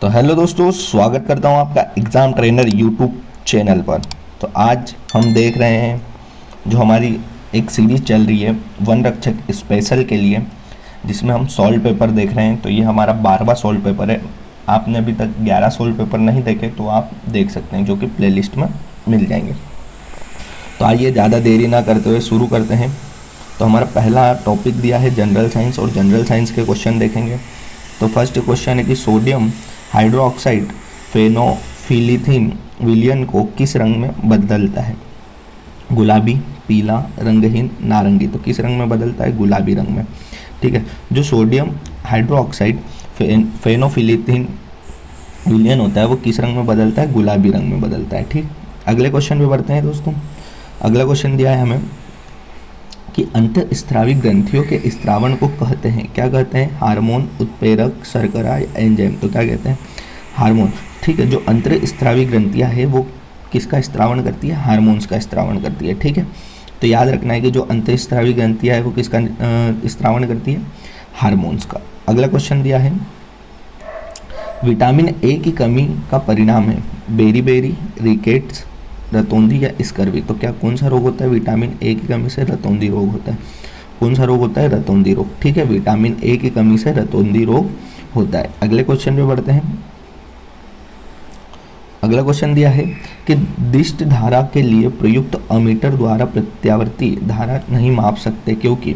तो हेलो दोस्तों, स्वागत करता हूं आपका एग्ज़ाम ट्रेनर यूट्यूब चैनल पर। तो आज हम देख रहे हैं जो हमारी एक सीरीज़ चल रही है वन रक्षक स्पेशल के लिए, जिसमें हम सॉल्व पेपर देख रहे हैं। तो ये हमारा 12वां सॉल्व पेपर है। आपने अभी तक 11 सॉल्व पेपर नहीं देखे तो आप देख सकते हैं, जो कि प्लेलिस्ट में मिल जाएंगे। तो आइए ज़्यादा देरी ना करते हुए शुरू करते हैं। तो हमारा पहला टॉपिक दिया है जनरल साइंस, और जनरल साइंस के क्वेश्चन देखेंगे। तो फर्स्ट क्वेश्चन है कि सोडियम हाइड्रोक्साइड फेनोफिलिथीन विलयन को किस रंग में बदलता है? गुलाबी, पीला, रंगहीन, नारंगी। तो किस रंग में बदलता है? गुलाबी रंग में। ठीक है। जो सोडियम हाइड्रोक्साइड फेनोफिलिथीन विलयन होता है वो किस रंग में बदलता है? गुलाबी रंग में बदलता है। ठीक। अगले क्वेश्चन पे बढ़ते हैं दोस्तों। अगला क्वेश्चन दिया है हमें कि अंतःस्रावी ग्रंथियों के स्त्रावण को कहते हैं, क्या कहते हैं? हार्मोन, उत्प्रेरक, शर्करा या एंजाइम। तो क्या कहते हैं? हार्मोन। ठीक है। जो अंतःस्रावी ग्रंथियां है वो किसका स्त्रावण करती है? हार्मोन्स का स्त्रावण करती है। ठीक है। तो याद रखना है कि जो अंतःस्रावी ग्रंथियां है वो किसका स्त्रावण करती है? हार्मोन्स का। अगला क्वेश्चन दिया है विटामिन ए की कमी का परिणाम है बेरी, रिकेट्स, रतौंधी या स्कर्वी। तो क्या कौन सा रोग होता है? विटामिन ए की कमी से रतौंधी रोग होता है। कौन सा रोग होता है? रतौंधी रोग। ठीक है। विटामिन ए की कमी से रतौंधी रोग होता है। अगले क्वेश्चन पे बढ़ते हैं। अगला क्वेश्चन दिया है कि दिष्ट धारा के लिए प्रयुक्त अमीटर द्वारा प्रत्यावर्ती धारा नहीं माप सकते क्योंकि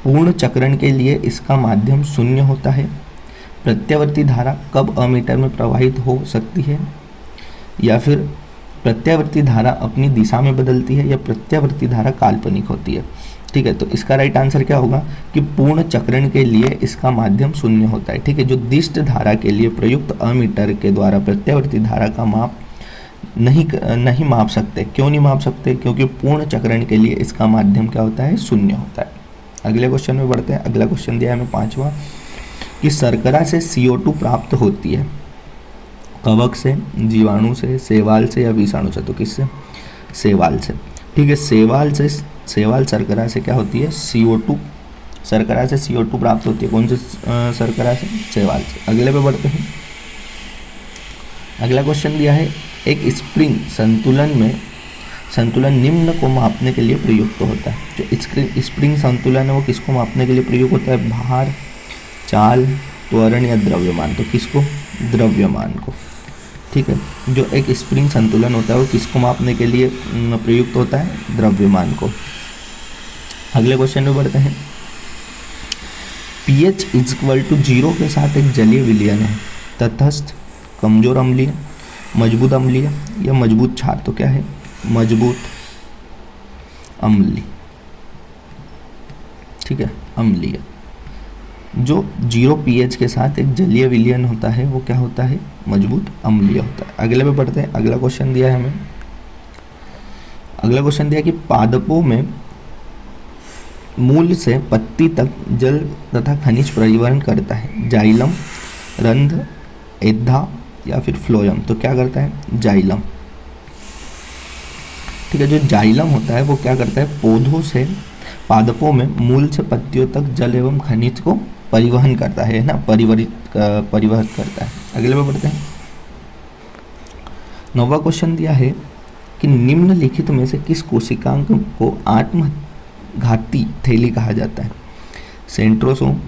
पूर्ण चक्रण के लिए इसका माध्यम शून्य होता है। प्रत्यावर्ती धारा कब अमीटर में प्रवाहित हो सकती है? या फिर प्रत्यावर्ती धारा अपनी दिशा में बदलती है, या प्रत्यावर्ती धारा काल्पनिक होती है? ठीक है। तो इसका राइट आंसर क्या होगा कि पूर्ण चक्रण के लिए इसका माध्यम शून्य होता है। ठीक है। जो दिष्ट धारा के लिए प्रयुक्त अमीटर के द्वारा प्रत्यावर्ती धारा का माप नहीं माप सकते। क्यों नहीं माप सकते? क्योंकि पूर्ण चक्रण के लिए इसका माध्यम क्या होता है? शून्य होता है। अगले क्वेश्चन में बढ़ते हैं। अगला क्वेश्चन दिया है हमें 5वां कि शर्करा से CO2 प्राप्त होती है कवक से, जीवाणु से, शैवाल से या विषाणु से? तो किससे? शैवाल से। ठीक है। शैवाल शर्करा से क्या होती है? CO2। शर्करा से CO2 प्राप्त होती है। कौन से शर्करा से? शैवाल से। अगले पे बढ़ते हैं। अगला क्वेश्चन दिया है एक स्प्रिंग संतुलन निम्न को मापने के लिए प्रयुक्त होता है। जो स्प्रिंग संतुलन है वो किसको मापने के लिए प्रयुक्त होता है? भार, चाल, त्वरण या द्रव्यमान। तो किसको? द्रव्यमान को। ठीक है। जो एक स्प्रिंग संतुलन होता है वो किसको मापने के लिए प्रयुक्त होता है? द्रव्यमान को। अगले क्वेश्चन में बढ़ते हैं। pH = 0 के साथ एक जलीय विलयन है, तटस्थ, कमजोर अम्लीय, मजबूत अम्लीय या मजबूत क्षार। तो क्या है? मजबूत अम्लीय। ठीक है। अम्लीय। जो 0 pH के साथ एक जलीय विलयन होता है वो क्या होता है? मजबूत अम्लीय होता है। अगले पे पढ़ते हैं। अगला क्वेश्चन दिया है हमें। अगला क्वेश्चन दिया कि पादपों में मूल से पत्ती तक जल तथा खनिज परिवहन करता है, जाइलम, रंध्र, एद्धा या फिर फ्लोएम। तो क्या करता है? जाइलम। ठीक है। जो जाइलम होता है वो क्या करता है? पादपों में मूल से पत्तियों तक जल एवं खनिज को परिवहन करता है ना, परिवहन करता है। अगले पे बढ़ते हैं। 9वां क्वेश्चन दिया है कि निम्नलिखित में से किस कोशिकांग को आत्मघाती थैली कहा जाता है? सेंट्रोसोम,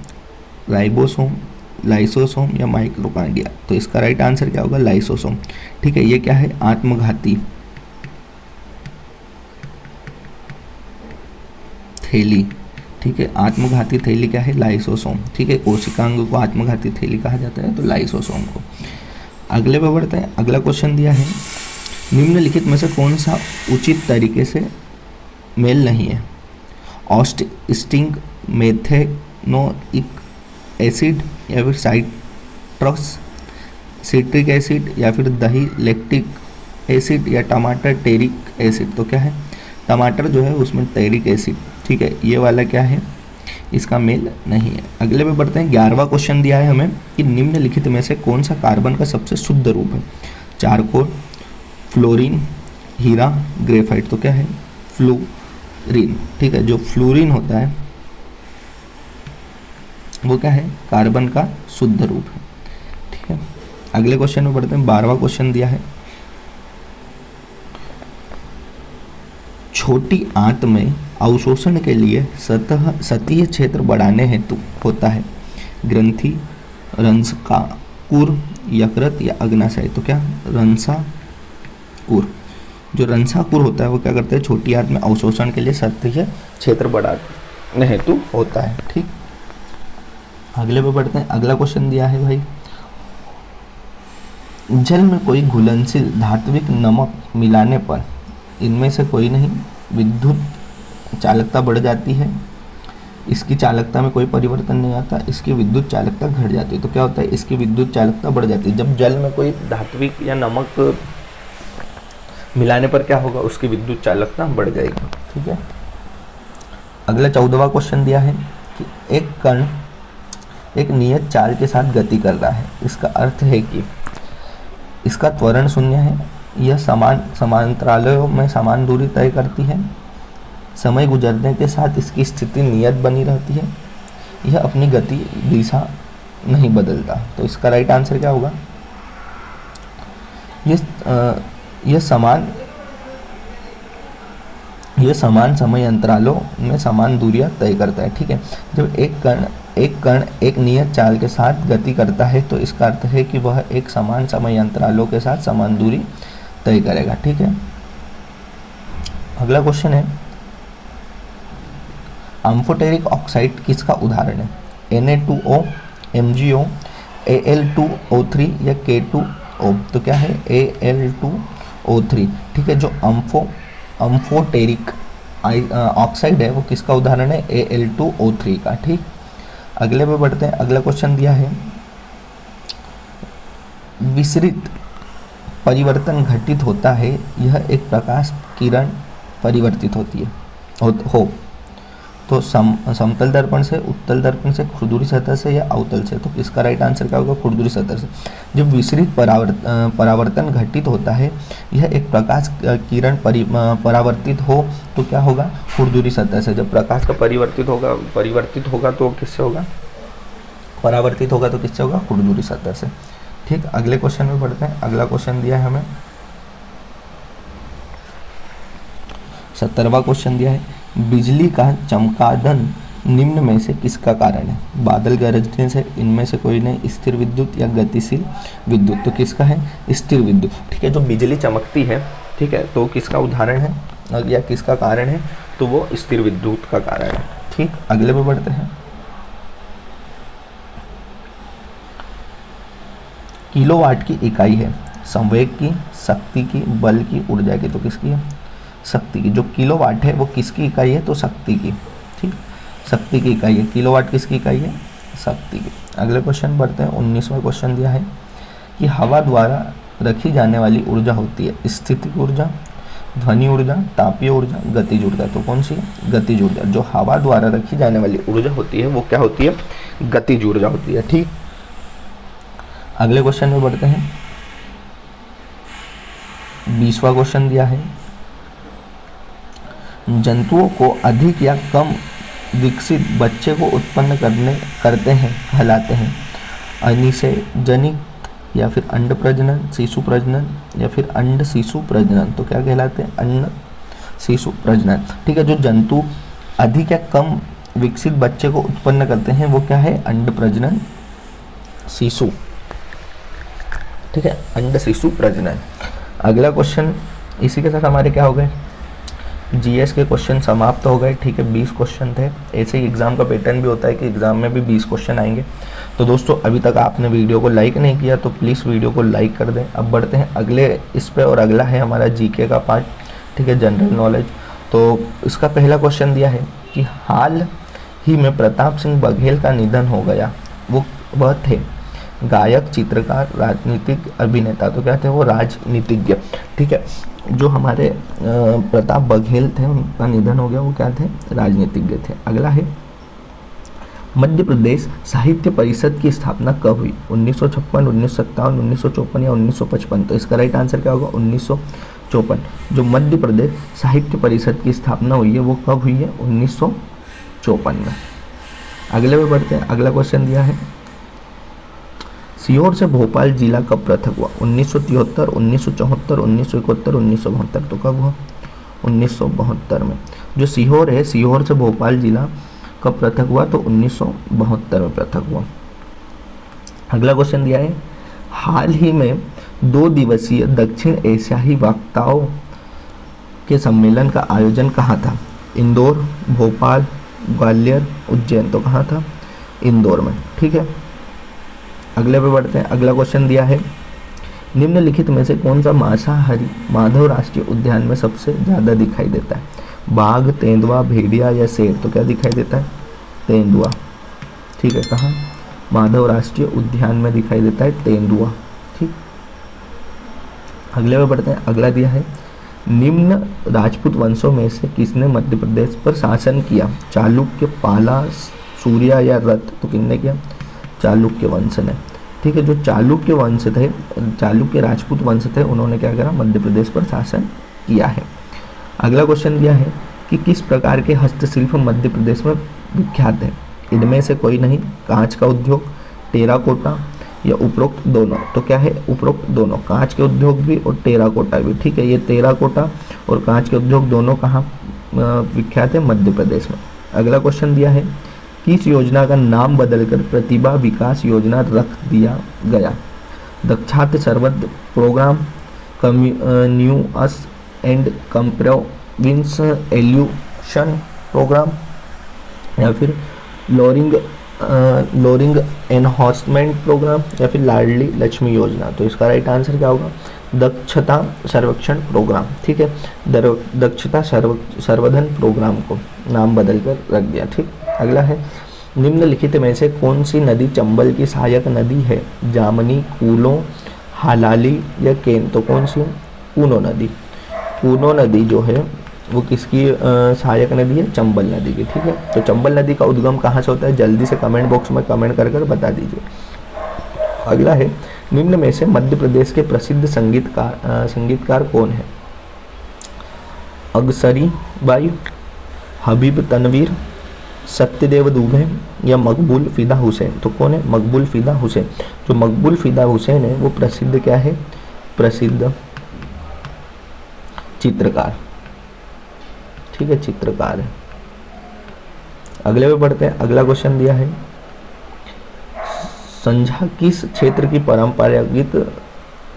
राइबोसोम, लाइसोसोम या माइटोकॉन्ड्रिया। तो इसका राइट आंसर क्या होगा? लाइसोसोम। ठीक है। ये क्या है? आत्मघाती थैली। ठीक है। आत्मघाती थैली क्या है? लाइसोसोम। ठीक है। कोशिकांग को आत्मघाती थैली कहा जाता है तो लाइसोसोम को। अगले पे बढ़ते हैं। अगला क्वेश्चन दिया है निम्नलिखित में से कौन सा उचित तरीके से मेल नहीं है? ऑस्टिंग, मेथेनोइक एसिड या फिर साइट्रस सिट्रिक एसिड या फिर दही लैक्टिक एसिड या टमाटर टेरिक एसिड। तो क्या है? टमाटर जो है उसमें टेरिक एसिड। ठीक है। ये वाला क्या है? इसका मेल नहीं है। अगले पे बढ़ते हैं। 11वां क्वेश्चन दिया है हमें कि निम्नलिखित में से कौन सा कार्बन का सबसे शुद्ध रूप है? चारकोल, फ्लोरीन, हीरा, ग्रेफाइट। तो क्या है? फ्लोरीन। ठीक है। जो फ्लोरीन होता है वो क्या है? कार्बन का शुद्ध रूप है। ठीक है। अगले क्वेश्चन में बढ़ते हैं। 12वां क्वेश्चन दिया है, छोटी आंत में अवशोषण के लिए सतहीय क्षेत्र बढ़ाने हेतु होता है ग्रंथि, रंसाकुर, यकृत या अग्नाशय। तो क्या रंसाकुर, जो रंसाकुर होता है वो क्या करता है, छोटी आंत में अवशोषण के लिए सतहीय क्षेत्र बढ़ाने हेतु होता है। ठीक, अगले पे बढ़ते हैं। अगला क्वेश्चन दिया है भाई, जल में कोई घुलनशील धात्विक नमक मिलाने पर इनमें से कोई नहीं, विद्युत चालकता बढ़ जाती है, इसकी चालकता में कोई परिवर्तन नहीं आता, इसकी विद्युत चालकता घट जाती है। तो क्या होता है, इसकी विद्युत चालकता बढ़ जाती है। जब जल में कोई धात्विक या नमक मिलाने पर क्या होगा, उसकी विद्युत चालकता बढ़ जाएगी। ठीक है, अगला 14वां क्वेश्चन दिया है कि एक कण एक नियत चाल के साथ गति कर रहा है, इसका अर्थ है कि इसका त्वरण शून्य है, यह समांतरालों में समान दूरी तय करती है, समय गुजरने के साथ इसकी स्थिति नियत बनी रहती है, यह अपनी गति दिशा नहीं बदलता। तो इसका राइट आंसर क्या होगा, यह समान समय अंतरालों में समान दूरियां तय करता है। ठीक है, जब एक कण एक नियत चाल के साथ गति करता है तो इसका अर्थ है कि वह एक समान समय अंतरालों के साथ समान दूरी तय करेगा। ठीक है, अगला क्वेश्चन है, अम्फोटेरिक ऑक्साइड किसका उदाहरण है, Na2O, MgO, Al2O3 या K2O। तो क्या है, Al2O3। ठीक है, जो अम्फोटेरिक ऑक्साइड है वो किसका उदाहरण है, Al2O3 का। ठीक, अगले पे बढ़ते हैं। अगला क्वेश्चन दिया है, विसरित परिवर्तन घटित होता है, यह एक प्रकाश किरण परिवर्तित होती है हो तो समतल दर्पण से, उत्तल दर्पण से, खुरदुरी सतह से या अवतल से। तो इसका राइट आंसर क्या होगा, खुरदुरी सतह से। जब विसरित परावर्तन घटित होता है, यह एक प्रकाश किरण परावर्तित हो तो क्या होगा, खुरदुरी सतह से। जब प्रकाश का परिवर्तित होगा तो किससे होगा, परावर्तित होगा तो किससे होगा, खुरदुरी सतह से। ठीक, अगले क्वेश्चन में बढ़ते हैं। अगला क्वेश्चन दिया है हमें 17वां क्वेश्चन दिया है, बिजली का चमकादन निम्न में से किसका कारण है, बादल गरजने से, इनमें से कोई नहीं, स्थिर विद्युत या गतिशील विद्युत। तो किसका है, स्थिर विद्युत। ठीक है, जो बिजली चमकती है, ठीक है, तो किसका उदाहरण है या किसका कारण है, तो वो स्थिर विद्युत का कारण है। ठीक, अगले पे बढ़ते हैं। किलोवाट की इकाई है संवेग की, शक्ति की, बल की, ऊर्जा की। तो किसकी है, शक्ति की। जो किलोवाट है वो किसकी इकाई है, तो शक्ति की। ठीक, शक्ति की इकाई है। किलोवाट किसकी इकाई है, शक्ति की। अगले क्वेश्चन बढ़ते हैं। 19वां क्वेश्चन दिया है कि हवा द्वारा रखी जाने वाली ऊर्जा होती है स्थितिज ऊर्जा, ध्वनि ऊर्जा, तापीय ऊर्जा, गतिज ऊर्जा। तो कौन सी है, गतिज ऊर्जा। जो हवा द्वारा रखी जाने वाली ऊर्जा होती है वो क्या होती है, गतिज ऊर्जा होती है। ठीक, अगले क्वेश्चन में बढ़ते हैं। 20वां क्वेश्चन दिया है, जंतुओं को अधिक या कम विकसित बच्चे को उत्पन्न करते हैं कहलाते हैं अनिषेक जनित या फिर अंड प्रजनन, शिशु प्रजनन या फिर अंड शिशु प्रजनन। तो क्या कहलाते हैं, अंड शिशु प्रजनन। ठीक है, जो जंतु अधिक या कम विकसित बच्चे को उत्पन्न करते हैं वो क्या है, अंड प्रजनन शिशु। ठीक है, अंड शिशु प्रजनन। अगला क्वेश्चन, इसी के साथ हमारे क्या हो गए, जीएस के क्वेश्चन समाप्त हो गए। ठीक है, 20 क्वेश्चन थे। ऐसे ही एग्जाम का पैटर्न भी होता है कि एग्जाम में भी 20 क्वेश्चन आएंगे। तो दोस्तों, अभी तक आपने वीडियो को लाइक नहीं किया तो प्लीज़ वीडियो को लाइक कर दें। अब बढ़ते हैं अगले इस पे, और अगला है हमारा जीके का पार्ट। ठीक है, जनरल नॉलेज। तो इसका पहला क्वेश्चन दिया है कि हाल ही में प्रताप सिंह बघेल का निधन हो गया, वह थे गायक, चित्रकार, राजनीतिक अभिनेता। तो क्या थे वो, राजनीतिज्ञ। ठीक है, जो हमारे प्रताप बघेल थे उनका निधन हो गया, वो क्या थे, राजनीतिज्ञ थे। अगला है, मध्य प्रदेश साहित्य परिषद की स्थापना कब हुई, 1956, 1957, 1954 या 1955। तो इसका राइट आंसर क्या होगा, 1954। जो मध्य प्रदेश साहित्य परिषद की स्थापना हुई है वो कब हुई है, 1954 में। अगले पे बढ़ते हैं। अगला क्वेश्चन दिया है, सीहोर से भोपाल जिला कब पृथक हुआ? 1973, 1974, 1971, 1972। तो कब हुआ? 1972 में। जो सीहोर है, सीहोर से भोपाल जिला कब पृथक हुआ? तो 1972 में पृथक हुआ। अगला क्वेश्चन दिया है, हाल ही में 2 दिवसीय दक्षिण एशियाई वक्ताओं के सम्मेलन का आयोजन कहाँ था? इंदौर, भोपाल, ग्वालियर, उज्जैन। तो कहाँ था? इंदौर में। ठीक है, अगले पे बढ़ते हैं। अगला क्वेश्चन दिया है, निम्नलिखित में से कौन सा मांसाहारी माधव राष्ट्रीय उद्यान में सबसे ज़्यादा दिखाई देता है? बाघ, तेंदुआ, भेड़िया या शेर? तो क्या दिखाई देता है? तेंदुआ। ठीक है, कहाँ? माधव राष्ट्रीय उद्यान में दिखाई देता है तेंदुआ। ठीक, अगले पे बढ़ते हैं। अगला दिया है, निम्न राजपूत वंशों में से किसने मध्य प्रदेश पर शासन किया? चालुक्य, पाला, सूर्या या रथ? तो किसने किया? चालुक्य वंश ने। ठीक है, जो चालुक्य वंश थे, चालुक्य राजपूत वंश थे, उन्होंने क्या करा? मध्य प्रदेश पर शासन किया है। अगला क्वेश्चन दिया है कि किस प्रकार के हस्तशिल्प मध्य प्रदेश में विख्यात है? इनमें से कोई नहीं। कांच का उद्योग, टेराकोटा या उपरोक्त दोनों? तो क्या है? उपरोक्त दोनों। कांच के उद्योग भी और टेराकोटा भी। ठीक है, ये टेराकोटा और कांच के उद्योग दोनों कहाँ विख्यात है? मध्य प्रदेश में। अगला क्वेश्चन दिया है, किस योजना का नाम बदलकर प्रतिभा विकास योजना रख दिया गया? दक्षात सर्वद प्रोग्राम, कम्यूनियस एंड कंप्रोविंस एल्यूशन प्रोग्राम या फिर लोरिंग एनहांसमेंट प्रोग्राम या फिर लाडली लक्ष्मी योजना? तो इसका राइट आंसर क्या होगा? दक्षता सर्वेक्षण प्रोग्राम। ठीक है, दक्षता सर्वधन प्रोग्राम को नाम बदलकर रख दिया। ठीक, अगला है, निम्नलिखित में से कौन सी नदी चंबल की सहायक नदी है? जामनी, कूलो, हालाली या केन? तो कौन सी है? कूनो नदी। कूनो नदी जो है वो किसकी सहायक नदी है? चंबल नदी की। ठीक है, तो चंबल नदी का उद्गम कहाँ से होता है? जल्दी से कमेंट बॉक्स में कमेंट कर बता दीजिए। अगला है, निम्न में से मध्य प्रदेश के प्रसिद्ध संगीतकार कौन है? अगसरी बाई, हबीब तनवीर, सत्यदेव दुबे या मकबूल फिदा हुसैन? तो कौन है? मकबूल फिदा हुसैन। जो मकबूल फिदा हुसैन है वो प्रसिद्ध क्या है? प्रसिद्ध चित्रकार। ठीक है, चित्रकार है। अगले पे बढ़ते हैं। अगला क्वेश्चन दिया है, संझा किस क्षेत्र की परंपरागत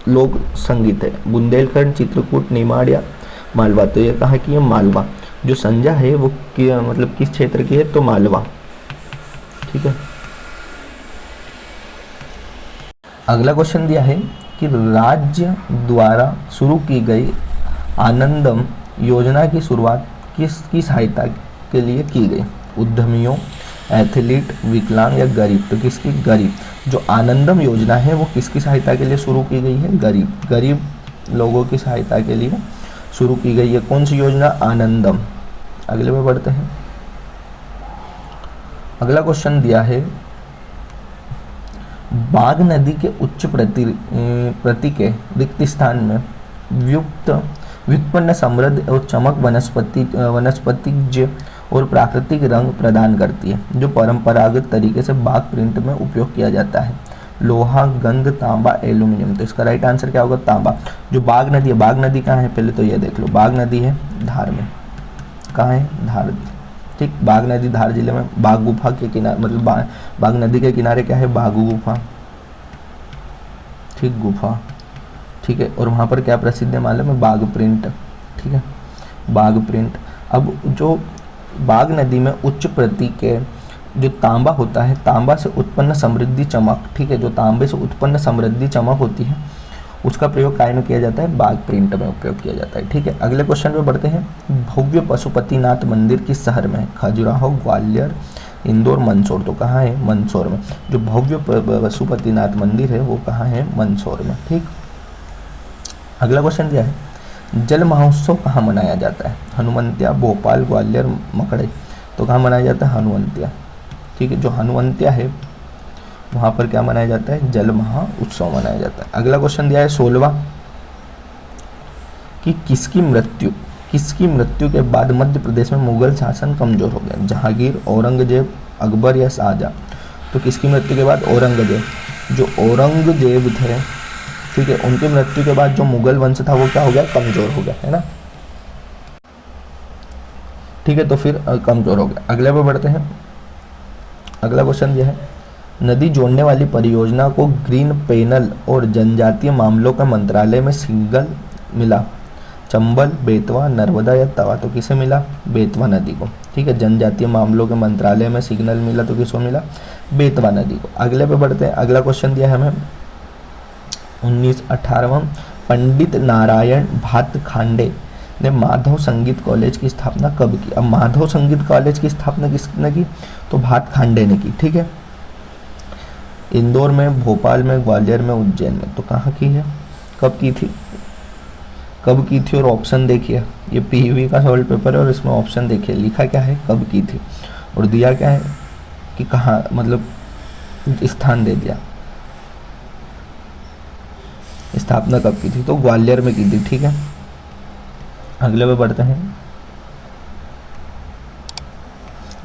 लोक संगीत है? बुंदेलखंड, चित्रकूट, निमाड़ या मालवा? तो ये कहा कि ये मालवा। जो संझा है वो मतलब किस क्षेत्र की है? तो मालवा। ठीक है, अगला क्वेश्चन दिया है कि राज्य द्वारा शुरू की गई आनंदम योजना की शुरुआत किसकी सहायता के लिए की गई? उद्यमियों, एथलीट, विकलांग या गरीब? तो किसकी? गरीब। जो आनंदम योजना है वो किसकी सहायता के लिए शुरू की गई है? गरीब लोगों की सहायता के लिए शुरू की गई है। कौन सी योजना? आनंदम। अगले में बढ़ते हैं। अगला क्वेश्चन दिया है, बाघ नदी के उच्च प्रति के रिक्त स्थान में व्युत्पन्न समृद्ध और चमक वनस्पतिज और प्राकृतिक रंग प्रदान करती है, जो परंपरागत तरीके से बाघ प्रिंट में उपयोग किया जाता है। लोहा, गंध, तांबा, एल्यूमिनियम? तो इसका राइट आंसर क्या होगा? तांबा। जो बाघ नदी है, बाघ नदी कहाँ है? पहले तो ये देख लो, बाघ नदी है धार में। कहाँ है? धार। ठीक, बाघ नदी धार जिले में बाघ गुफा के किनारे, मतलब बाघ नदी के किनारे क्या है? बाघ गुफा। ठीक, गुफा। ठीक है, और वहाँ पर क्या प्रसिद्ध है मालूम है? बाघ प्रिंट। ठीक है, बाघ प्रिंट। अब जो बाघ नदी में उच्च प्रति के जो तांबा होता है, तांबा से उत्पन्न समृद्धि चमक, ठीक है, जो तांबे से उत्पन्न समृद्धि चमक होती है उसका प्रयोग काय में किया जाता है? बाघ प्रिंट में उपयोग किया जाता है। ठीक है, अगले क्वेश्चन पे बढ़ते हैं। भव्य पशुपतिनाथ मंदिर किस शहर में है? खजुराहो, ग्वालियर, इंदौर, मंदसौर? तो कहाँ है? मंदसौर में। जो भव्य पशुपतिनाथ मंदिर है वो कहाँ है? मंदसौर में। ठीक, अगला क्वेश्चन क्या है, जल महोत्सव कहाँ मनाया जाता है? हनुमंतिया, भोपाल, ग्वालियर, मकड़े? तो कहाँ मनाया जाता है? हनुमंतिया। ठीक है, जो हनुमंतिया है वहाँ पर क्या मनाया जाता है? जल महोत्सव मनाया जाता है। अगला क्वेश्चन दिया है 16वां कि किसकी मृत्यु के बाद मध्य प्रदेश में मुगल शासन कमजोर हो गया? जहांगीर, औरंगजेब, अकबर या शाहजहां? तो किसकी मृत्यु के बाद? औरंगजेब। जो औरंगजेब थे, ठीक है, उनकी मृत्यु के बाद जो मुगल वंश था वो क्या हो गया, कमजोर हो गया, है ना। ठीक है, तो फिर कमजोर हो गया। अगले पे बढ़ते हैं। अगला क्वेश्चन यह है, नदी जोड़ने वाली परियोजना को ग्रीन पैनल और जनजातीय मामलों का मंत्रालय में सिंगल मिला, चंबल, बेतवा, नर्मदा या तवा। तो किसे मिला, बेतवा नदी को। ठीक है, जनजातीय मामलों के मंत्रालय में सिग्नल मिला तो किसको मिला, बेतवा नदी को। अगले पे बढ़ते हैं। अगला क्वेश्चन दिया है हमें 18वां, पंडित नारायण भातखांडे ने माधव संगीत कॉलेज की स्थापना कब की। अब माधव संगीत कॉलेज की स्थापना किसने की, तो भातखांडे ने की। ठीक है, इंदौर में, भोपाल में, ग्वालियर में, उज्जैन में। तो कहाँ की है, कब की थी, कब की थी, और ऑप्शन देखिए, ये पीवी का सवाल पेपर है और इसमें ऑप्शन देखिए लिखा क्या है, कब की थी, और दिया क्या है कि कहाँ, मतलब स्थान दे दिया, स्थापना कब की थी, तो ग्वालियर में की थी। ठीक है, अगले पे बढ़ते हैं।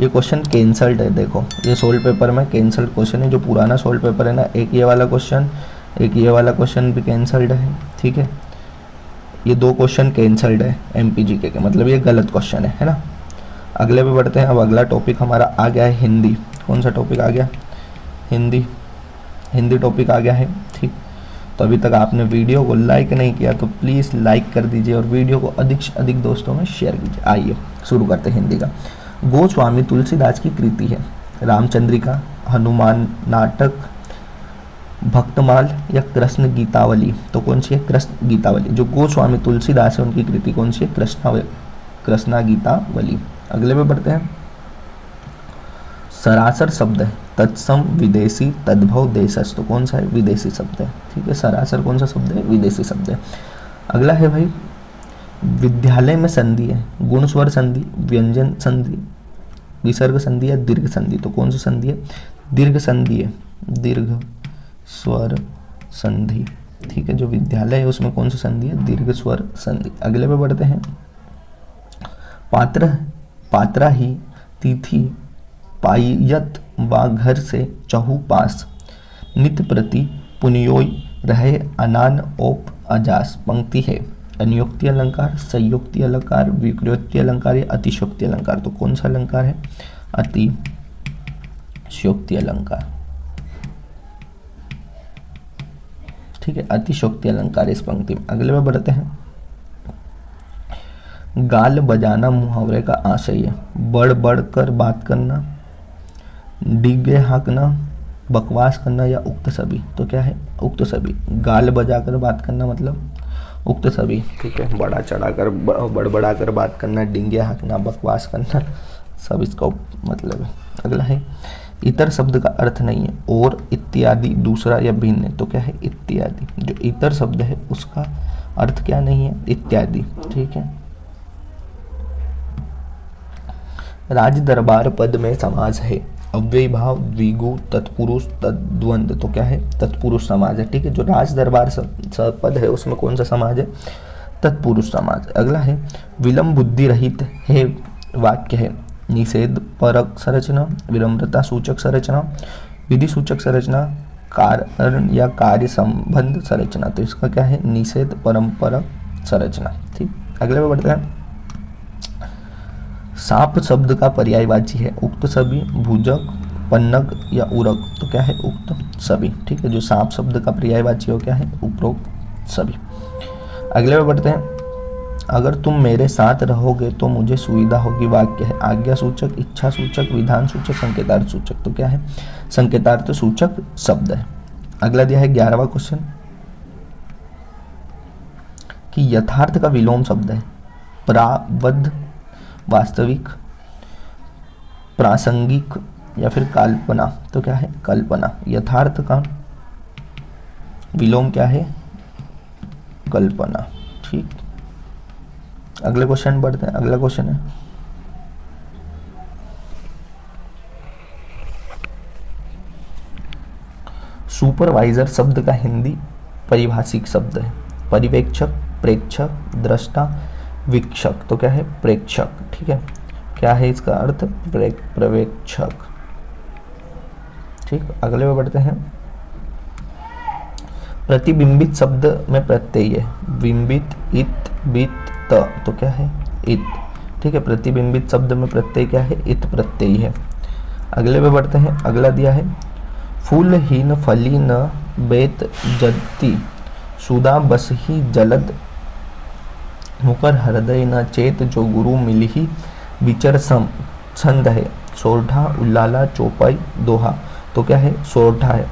ये क्वेश्चन कैंसल्ड है, देखो ये सोल्व पेपर में कैंसल्ड क्वेश्चन है। जो पुराना सोल्व पेपर है ना, एक ये वाला क्वेश्चन, एक ये वाला क्वेश्चन भी कैंसल्ड है। ठीक है, ये दो क्वेश्चन कैंसल्ड है एमपीजीके के, मतलब ये गलत क्वेश्चन है ना। अगले पे बढ़ते हैं। अब अगला टॉपिक हमारा आ गया है हिंदी। कौन सा टॉपिक आ गया, हिंदी, हिंदी टॉपिक आ गया है। ठीक, तो अभी तक आपने वीडियो को लाइक नहीं किया तो प्लीज़ लाइक कर दीजिए और वीडियो को अधिक से अधिक दोस्तों में शेयर कीजिए। आइए शुरू करते हैं हिंदी का। गोस्वामी तुलसीदास की कृति है, रामचंद्रिका, हनुमान नाटक, भक्तमाल या कृष्ण गीतावली। तो कौन सी है, कृष्ण गीतावली। जो गोस्वामी तुलसीदास है उनकी कृति कौन सी है, कृष्णा गीतावली। अगले पे बढ़ते हैं। सरासर शब्द है, तत्सम, विदेशी, तद्भव, देशज। तो कौन सा है, विदेशी शब्द है। ठीक है, सरासर कौन सा शब्द है, विदेशी शब्द है। अगला है भाई, विद्यालय में संधि है, गुण स्वर संधि, व्यंजन संधि, विसर्ग संधि या दीर्घ संधि। तो कौन सी संधि है, दीर्घ संधि है, दीर्घ स्वर संधि। ठीक है, जो विद्यालय है उसमें कौन सी संधि है, दीर्घ स्वर संधि। अगले पे बढ़ते हैं। पात्र, पात्रा ही, तिथि, पायत व घर से चहु पास, नित प्रति पुण्योय रहे अनान ओप अजास। पंक्ति है, अनुयोक्ति अलंकार, संयोक्ति अलंकार, विक्रोक्ति अलंकार या अतिशयोक्ति अलंकार। तो कौन सा अलंकार है, अतिशयोक्ति अलंकार। ठीक है, अतिशयोक्ति अलंकार इस पंक्ति में। अगले में बढ़ते हैं। गाल बजाना मुहावरे का आशय है, बढ़ बढ़ कर बात करना, डिगे हाँकना, बकवास करना या उक्त सभी। तो क्या है, उक्त सभी। गाल बजाकर बात करना मतलब उक्त सभी। ठीक है, बड़ा चढ़ाकर, बड़बड़ा कर बात करना, डिंगे हाँकना, बकवास करना, सब इसका मतलब है। अगला है, इतर शब्द का अर्थ नहीं है, और, इत्यादि, दूसरा या भिन्न है। तो क्या है, इत्यादि। जो इतर शब्द है उसका अर्थ क्या नहीं है, इत्यादि। ठीक है, राज दरबार पद में समाज है, अव्ययी भाव, द्विगु, तत्पुरुष, तद्वंद। तो क्या है, तत्पुरुष समाज है। ठीक है, जो राज दरबार पद है उसमें कौन सा समाज है, तत्पुरुष समाज। अगला है, विलंब बुद्धि रहित है वाक्य है, निषेध परक संरचना, विनम्रता सूचक संरचना, विधि सूचक संरचना, कारण या कार्य संबंध संरचना। तो इसका क्या है, निषेध परंपरा संरचना। ठीक, अगले में बढ़ते हैं। साप शब्द का पर्यायवाची है, उक्त सभी, भुजक, पन्नग या उरक। तो क्या है, उक्त सभी। ठीक है, जो सांप शब्द का पर्यायवाची हो क्या है, उपरोक्त सभी। अगले में बढ़ते हैं। अगर तुम मेरे साथ रहोगे तो मुझे सुविधा होगी वाक्य है, आज्ञा सूचक, इच्छा सूचक, विधान सूचक, संकेतार्थ सूचक। तो क्या है, संकेतार्थ सूचक शब्द है। अगला दिया है 11वां क्वेश्चन कि यथार्थ का विलोम शब्द है, प्राबद्ध, वास्तविक, प्रासंगिक या फिर कल्पना। तो क्या है, कल्पना। यथार्थ का विलोम क्या है, कल्पना। ठीक, अगले क्वेश्चन बढ़ते हैं। अगला क्वेश्चन है, सुपरवाइजर शब्द का हिंदी परिभाषिक शब्द है, परिवेक्षक, प्रेक्षक, दृष्टा, वीक्षक। तो क्या है, प्रेक्षक। ठीक है, क्या है इसका अर्थ, पर्यवेक्षक। ठीक, अगले में बढ़ते हैं। प्रतिबिंबित शब्द में प्रत्यय है, बिंबित, इत, बित, त, तो क्या है इत। ठीक है, प्रतिबिंबित शब्द में प्रत्यय क्या है, इत प्रत्यय है। अगले पे बढ़ते हैं। अगला दिया है फूलहीन फली न बेत जति सुदा बस ही जलद मुकर हृदय न चेत जो गुरु मिलही विचर सम छंद है सोरठा उल्लाला चौपाई दोहा, तो क्या है सोरठा है।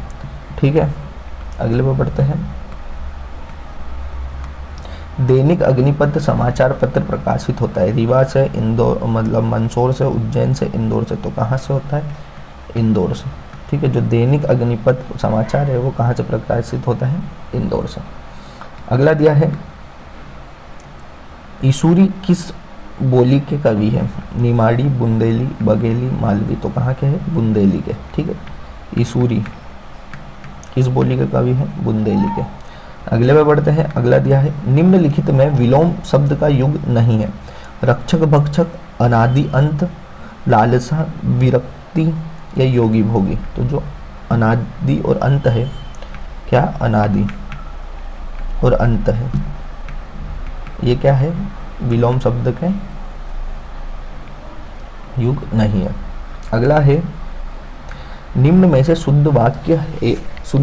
ठीक है, अगले पे बढ़ते हैं। दैनिक अग्निपथ समाचार पत्र प्रकाशित होता है रीवा से, इंदौर मतलब मंदसौर से, उज्जैन से, इंदौर से, तो कहाँ से होता है, इंदौर से। ठीक है, जो दैनिक अग्निपथ समाचार है वो कहाँ से प्रकाशित होता है, इंदौर से। अगला दिया है ईसूरी किस बोली के कवि है, निमाड़ी, बुंदेली, बघेली, मालवी, तो कहाँ के है, बुंदेली के। ठीक है, ईसूरी किस बोली के कवि है, बुंदेली के। अगले पे बढ़ते हैं। अगला दिया है निम्नलिखित में विलोम शब्द का युग नहीं है, रक्षक भक्षक, अनादि अंत, लालसा, विरक्ति या योगी भोगी, तो जो अनादि और अंत है, क्या अनादि और अंत है, ये क्या है, विलोम शब्द के युग नहीं है। अगला है निम्न में से शुद्ध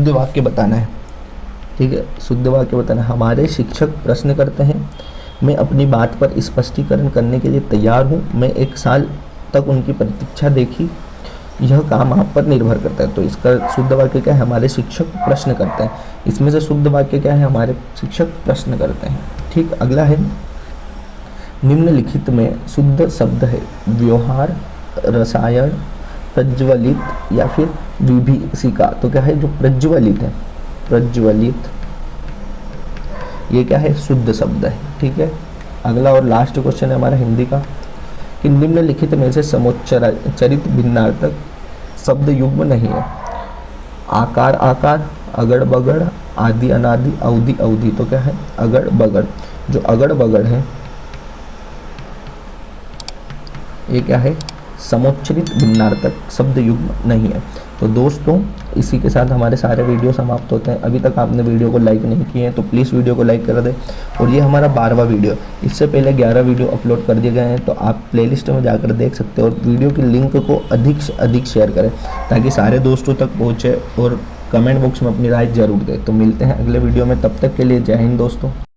वाक्य बताना है। ठीक है, शुद्ध वाक्य बताना है। हमारे शिक्षक प्रश्न करते हैं, मैं अपनी बात पर स्पष्टीकरण करने के लिए तैयार हूँ, मैं 1 साल तक उनकी प्रतीक्षा देखी, यह काम आप पर निर्भर करता है। तो इसका शुद्ध वाक्य क्या है, हमारे शिक्षक प्रश्न करते हैं। इसमें से शुद्ध वाक्य क्या है, हमारे शिक्षक प्रश्न करते हैं। ठीक, अगला है निम्नलिखित में शुद्ध शब्द है व्यवहार, रसायन, प्रज्वलित या फिर विभीषिका, तो क्या है, जो प्रज्वलित है, प्रज्वलित, ये क्या है, शुद्ध शब्द है। ठीक है, अगला और लास्ट क्वेश्चन है हमारा हिंदी का कि निम्नलिखित में से समोच्चरित भिन्नार्थक शब्द युग्म नहीं है, आकार आकार, अगड़ बगड़, आदि अनादि, अवधि अवधि, तो क्या है, अगड़ बगड़। जो अगड़ बगड़ है ये क्या है, समोच्चरित भिन्नार्थक शब्द युग्म नहीं है। तो दोस्तों इसी के साथ हमारे सारे वीडियो समाप्त होते हैं। अभी तक आपने वीडियो को लाइक नहीं किए हैं तो प्लीज़ वीडियो को लाइक कर दें। और ये हमारा 12वां वीडियो, इससे पहले 11 वीडियो अपलोड कर दिए गए हैं, तो आप प्लेलिस्ट में जाकर देख सकते हो। और वीडियो की लिंक को अधिक से अधिक शेयर करें ताकि सारे दोस्तों तक पहुँचे, और कमेंट बॉक्स में अपनी राय जरूर दें। तो मिलते हैं अगले वीडियो में, तब तक के लिए जय हिंद दोस्तों।